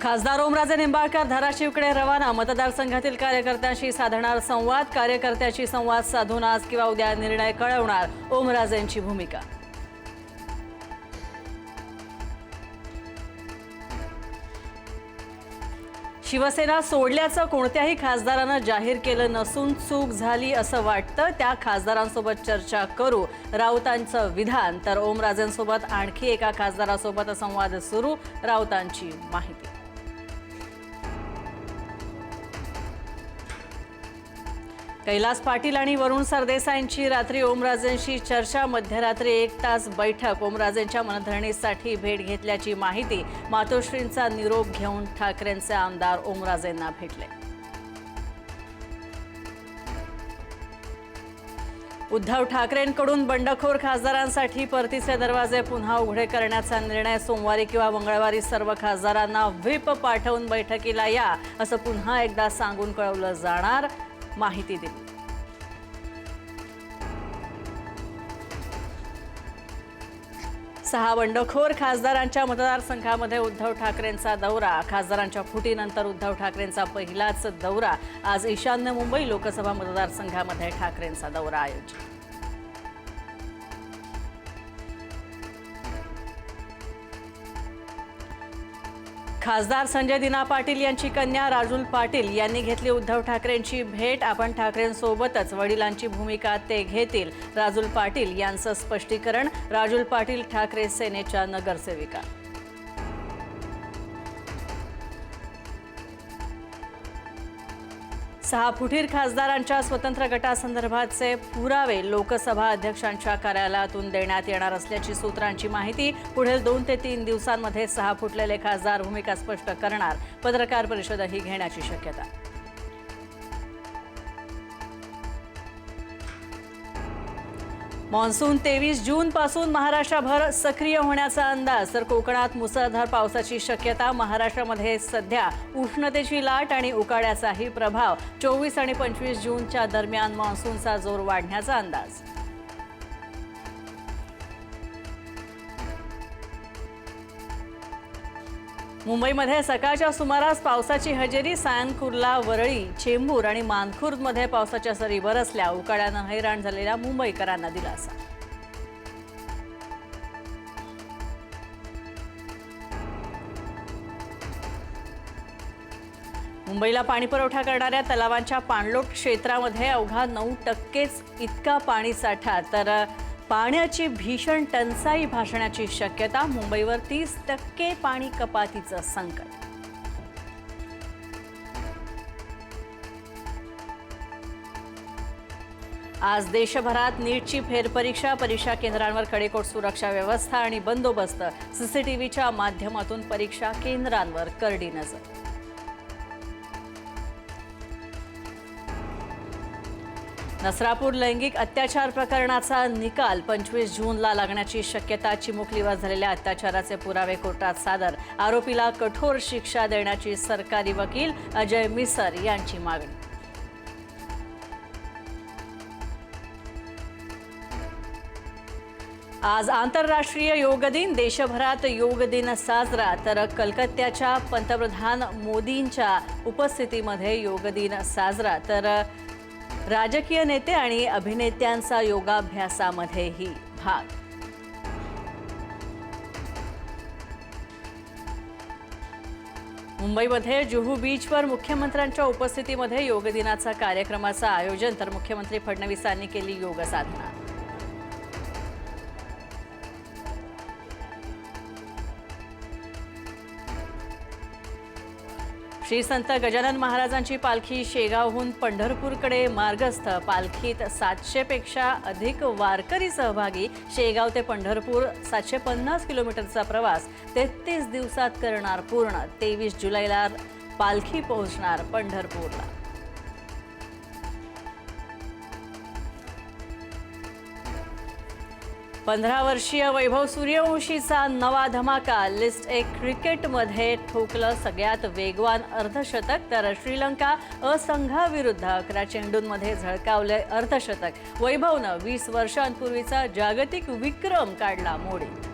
खासदार ओमराजे निंबाळकर धाराशिवकडे रवाना। मतदारसंघातील कार्यकर्त्यांशी साधणार संवाद। कार्यकर्त्याशी संवाद साधून आज किंवा उद्या निर्णय कळवणार ओमराजेंची भूमिका। शिवसेना सोडल्याचं कोणत्याही खासदारानं जाहीर केलं नसून चूक झाली असं वाटतं। त्या खासदारांसोबत चर्चा करू, राऊतांचं विधान। तर ओमराजेंसोबत आणखी एका खासदारासोबत संवाद सुरू, राऊतांची माहिती। कैलास पाटील आणि वरुण सरदेसाईंची रात्री ओमराजेंशी चर्चा। मध्यरात्री 1 तास बैठक। ओमराजेंच्या मनधरणीसाठी भेट घेतल्याची माहिती। मातोश्रींचा निरोप घेऊन ठाकरेंचे आमदार ओमराजेंना भेटले। उद्धव ठाकरेंकडून बंडखोर खासदारांसाठी परतीचे दरवाजे पुन्हा उघडे करण्याचा निर्णय। सोमवारी किंवा मंगळवारी सर्व खासदारांना व्हिप पाठवून बैठकीला या असं पुन्हा एकदा सांगून कळवलं जाणार, माहिती दिली। 6 बंडखोर खासदारांच्या मतदारसंघामध्ये उद्धव ठाकरेंचा दौरा। खासदारांच्या फुटीनंतर उद्धव ठाकरेंचा पहिलाच दौरा। आज ईशान्य मुंबई लोकसभा मतदारसंघामध्ये ठाकरेंचा दौरा आयोजित। खासदार संजय दिना पाटील यांची कन्या राजुल पाटील यांनी घेतली उद्धव ठाकरेंची भेट। आपण ठाकरेंसोबतच, वडिलांची भूमिका ते घेतील, राजुल पाटील यांचं स्पष्टीकरण। राजुल पाटील ठाकरे सेनेच्या नगरसेविका। सहा फुटीर खासदारांच्या स्वतंत्र गटासंदर्भातचे पुरावे लोकसभा अध्यक्षांच्या कार्यालयातून देण्यात येणार असल्याची सूत्रांची माहिती। पुढील 2 ते 3 दिवसांमध्ये 6 फुटलेले खासदार भूमिका स्पष्ट करणार। पत्रकार परिषदही घेण्याची शक्यता। मॉन्सून 23 जून पासून महाराष्ट्रभर सक्रिय होण्याचा अंदाज। तर कोकणात मुसळधार पावसाची शक्यता। महाराष्ट्रामध्ये सध्या उष्णतेची लाट आणि उकाड्याचाही प्रभाव। 24 आणि 25 जूनच्या दरम्यान मॉन्सूनचा जोर वाढण्याचा अंदाज। मुंबईमध्ये सकाळच्या सुमारास पावसाची हजेरी। सायंकुर्ला, वरळी, चेंबूर आणि मानखुर्दमध्ये पावसाच्या सरी बरसल्या। उकाड्यानं हैराण झालेल्या मुंबईकरांना दिलासा। मुंबईला पाणीपुरवठा करणाऱ्या तलावांच्या पाणलोट क्षेत्रामध्ये अवघा 9%च इतका पाणीसाठा। तर पाण्याची भीषण टंचाई भासण्याची शक्यता। मुंबईवर 30% पाणी कपातीचं संकट। आज देशभरात नीटची फेरपरीक्षा। परीक्षा केंद्रांवर कडेकोट सुरक्षा व्यवस्था आणि बंदोबस्त। सीसीटीव्हीच्या माध्यमातून परीक्षा केंद्रांवर करडी नजर। नसरापूर लैंगिक अत्याचार प्रकरणाचा निकाल 25 जूनला लागण्याची शक्यता। चिमुकलीवर झालेल्या अत्याचाराचे पुरावे कोर्टात सादर। आरोपीला कठोर शिक्षा देण्याची सरकारी वकील अजय मिसर यांची मागणी। आज आंतरराष्ट्रीय योग दिन। देशभरात योग दिन साजरा। तर कलकत्त्याच्या पंतप्रधान मोदींच्या उपस्थितीमध्ये योग दिन साजरा। तर राजकीय नेते आणि अभिनेत्यांचा योगाभ्यासामध्येही भाग। मुंबईमध्ये जुहू बीचवर मुख्यमंत्र्यांच्या उपस्थितीमध्ये योग दिनाचा कार्यक्रमाचं आयोजन। तर मुख्यमंत्री फडणवीसांनी केली योग साधना। श्री संत गजानन महाराजांची पालखी शेगावहून पंढरपूरकडे मार्गस्थ। पालखीत 700 पेक्षा अधिक वारकरी सहभागी। शेगाव ते पंढरपूर 750 किलोमीटरचा प्रवास 33 दिवसात करणार पूर्ण। 23 जुलैला पालखी पोहोचणार पंढरपूरला। 15 वर्षीय वैभव सूर्यवंशीचा नवा धमाका। लिस्ट ए क्रिकेटमध्ये ठोकलं सगळ्यात वेगवान अर्धशतक। तर श्रीलंका असंघाविरुद्ध 11 चेंडूंमध्ये झळकावले अर्धशतक। वैभवनं 20 वर्षांपूर्वीचा जागतिक विक्रम काढला मोडीत।